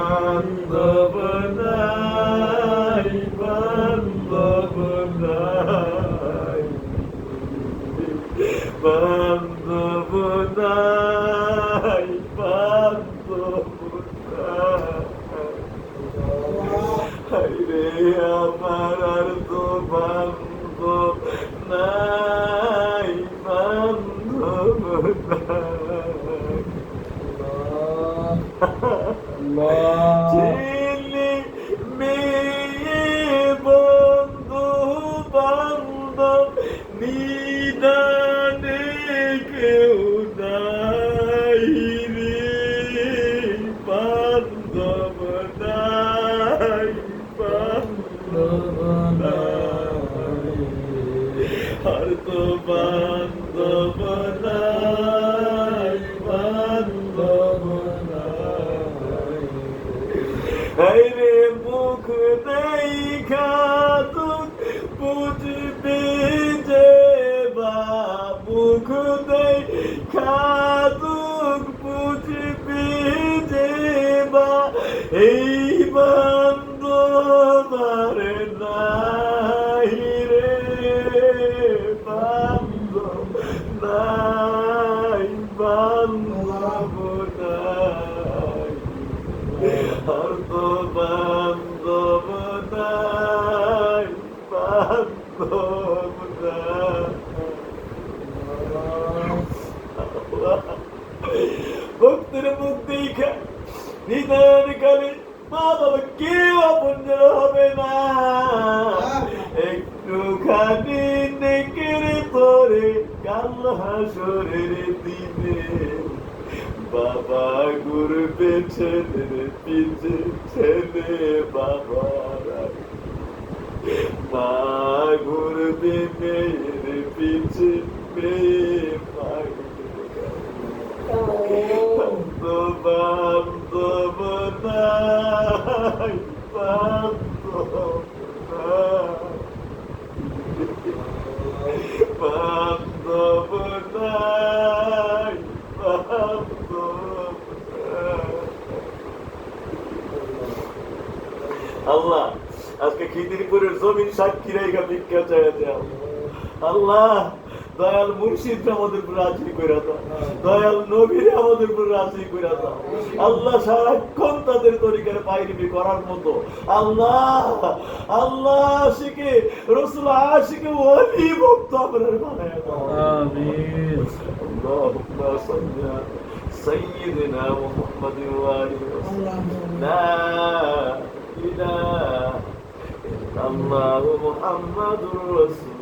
বান্ধব নাই, বান্ধব নাই, বান্ধব নাই, বান্ধব নাই, রে আমার আর তো বান্ধব নাই, বান্ধব নাই। ছেলে মেয়ে বন্ধু বান্ধব নিদানে কেউ নাই রে, বান্ধব নাই, বান্ধব নাই, আর তো বান্ধব নাই, বান্ধব নাই। রে মুখ দেখা তুক বুঝবি যে বা, মুখ দেখা তুক বুঝবি যে বা, এই বান্ধব আর নাই রে, বান্ধব নাই, বান্ধব নাই, আর তো বান্ধব নাই, বান্ধব নাই। ভক্তের মুখ দেখা নিদান কালে মা বাবা কেউ আপন হবে না, একটুখানি নেকের তোরে কাল হাসরের দিনে, বাবা ঘুরবে ছেলের পিছে, ছেলে বাবারা, মা ঘুরবে মেয়ের পিছে, মেয়ে বান্ধব নাই, বান্ধব নাই, বান্ধব নাই, বান্ধব নাই। আল্লাহ আজকে খিদিরপুরের জমিন সাক্ষী রেখা ভিক্ষা চাইতে, আল্লাহ দয়াল মুর্শিদ আমাদের উপর রাজি করে দাও, দয়াল নবীরে আমাদের উপর রাজি করে দাও, আল্লাহ সারাক্ষণ তাদের তরিকার পায়রিবি করার মতো, আল্লাহ আল্লাহ আশিকে রাসূল আশিকে ওলি ভক্ত আপনার বানায় দাও, আমিন। আল্লাহুম্মা সাল্লি আলা সাইয়্যিদিনা মুহাম্মাদিন ওয়া আলিহি ওয়াসাল্লাম। লা ইলাহা ইল্লাল্লাহু মুহাম্মাদুর রাসূল।